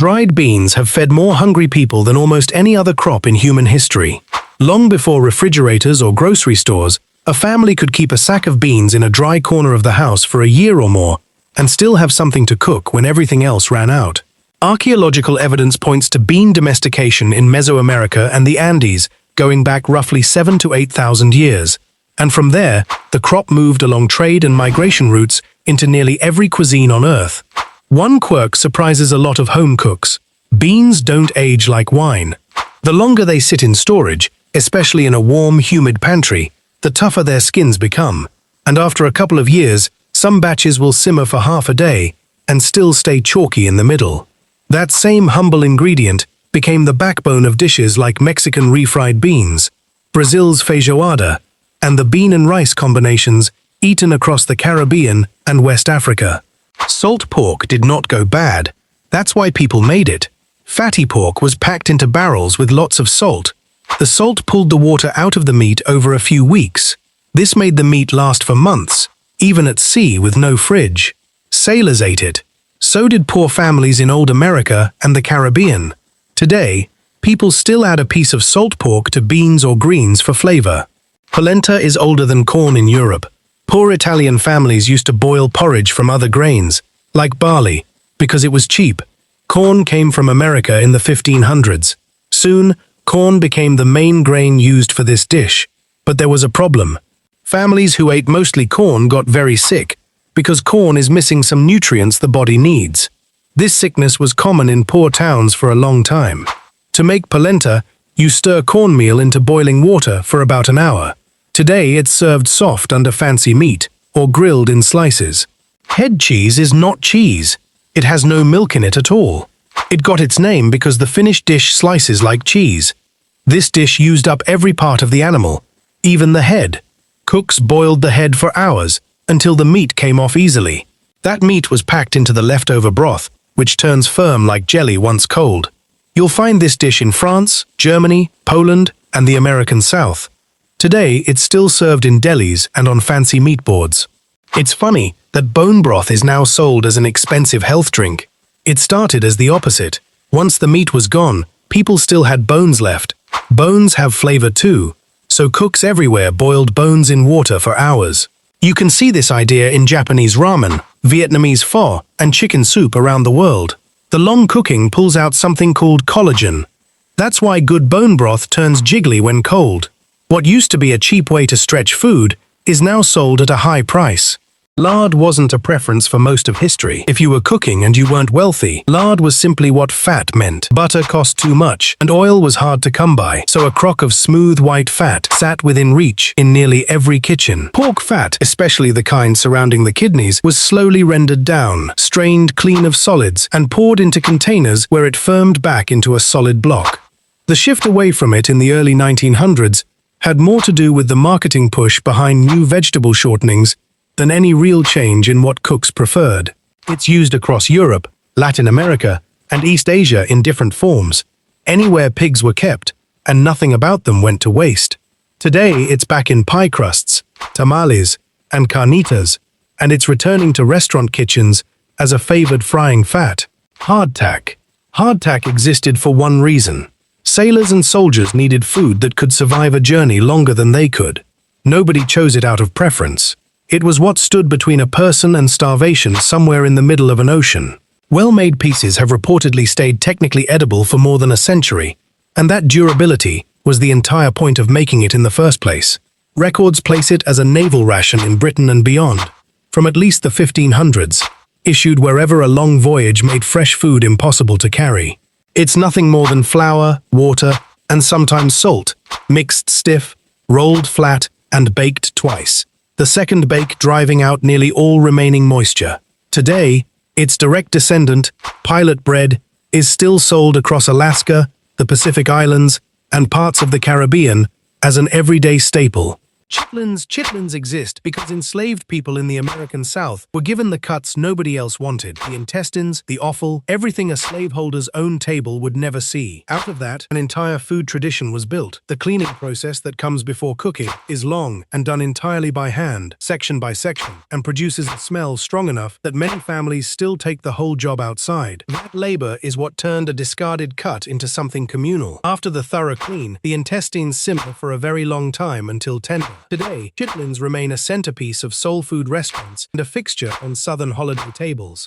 Dried beans have fed more hungry people than almost any other crop in human history. Long before refrigerators or grocery stores, a family could keep a sack of beans in a dry corner of the house for a year or more and still have something to cook when everything else ran out. Archaeological evidence points to bean domestication in Mesoamerica and the Andes, going back roughly 7,000 to 8,000 years. And from there, the crop moved along trade and migration routes into nearly every cuisine on Earth. One quirk surprises a lot of home cooks. Beans don't age like wine. The longer they sit in storage, especially in a warm, humid pantry, the tougher their skins become. And after a couple of years, some batches will simmer for half a day and still stay chalky in the middle. That same humble ingredient became the backbone of dishes like Mexican refried beans, Brazil's feijoada, and the bean and rice combinations eaten across the Caribbean and West Africa. Salt pork did not go bad. That's why people made it. Fatty pork was packed into barrels with lots of salt. The salt pulled the water out of the meat over a few weeks. This made the meat last for months, even at sea with no fridge. Sailors ate it. So did poor families in old America and the Caribbean. Today, people still add a piece of salt pork to beans or greens for flavor. Polenta is older than corn in Europe. Poor Italian families used to boil porridge from other grains, like barley, because it was cheap. Corn came from America in the 1500s. Soon, corn became the main grain used for this dish. But there was a problem. Families who ate mostly corn got very sick, because corn is missing some nutrients the body needs. This sickness was common in poor towns for a long time. To make polenta, you stir cornmeal into boiling water for about an hour. Today it's served soft under fancy meat, or grilled in slices. Head cheese is not cheese. It has no milk in it at all. It got its name because the finished dish slices like cheese. This dish used up every part of the animal, even the head. Cooks boiled the head for hours, until the meat came off easily. That meat was packed into the leftover broth, which turns firm like jelly once cold. You'll find this dish in France, Germany, Poland, and the American South. Today, it's still served in delis and on fancy meat boards. It's funny that bone broth is now sold as an expensive health drink. It started as the opposite. Once the meat was gone, people still had bones left. Bones have flavor too, so cooks everywhere boiled bones in water for hours. You can see this idea in Japanese ramen, Vietnamese pho, and chicken soup around the world. The long cooking pulls out something called collagen. That's why good bone broth turns jiggly when cold. What used to be a cheap way to stretch food is now sold at a high price. Lard wasn't a preference for most of history. If you were cooking and you weren't wealthy, lard was simply what fat meant. Butter cost too much, and oil was hard to come by, so a crock of smooth white fat sat within reach in nearly every kitchen. Pork fat, especially the kind surrounding the kidneys, was slowly rendered down, strained clean of solids, and poured into containers where it firmed back into a solid block. The shift away from it in the early 1900s had more to do with the marketing push behind new vegetable shortenings than any real change in what cooks preferred. It's used across Europe, Latin America, and East Asia in different forms, anywhere pigs were kept, and nothing about them went to waste. Today, it's back in pie crusts, tamales, and carnitas, and it's returning to restaurant kitchens as a favored frying fat. Hardtack. Hardtack existed for one reason. Sailors and soldiers needed food that could survive a journey longer than they could. Nobody chose it out of preference. It was what stood between a person and starvation somewhere in the middle of an ocean. Well-made pieces have reportedly stayed technically edible for more than a century, and that durability was the entire point of making it in the first place. Records place it as a naval ration in Britain and beyond, from at least the 1500s, issued wherever a long voyage made fresh food impossible to carry. It's nothing more than flour, water, and sometimes salt, mixed stiff, rolled flat, and baked twice. The second bake driving out nearly all remaining moisture. Today, its direct descendant, pilot bread, is still sold across Alaska, the Pacific Islands, and parts of the Caribbean as an everyday staple. Chitlins exist because enslaved people in the American South were given the cuts nobody else wanted, the intestines, the offal, everything a slaveholder's own table would never see. Out of that, an entire food tradition was built. The cleaning process that comes before cooking is long and done entirely by hand, section by section, and produces a smell strong enough that many families still take the whole job outside. That labor is what turned a discarded cut into something communal. After the thorough clean, the intestines simmer for a very long time until tender. Today, chitlins remain a centerpiece of soul food restaurants and a fixture on southern holiday tables.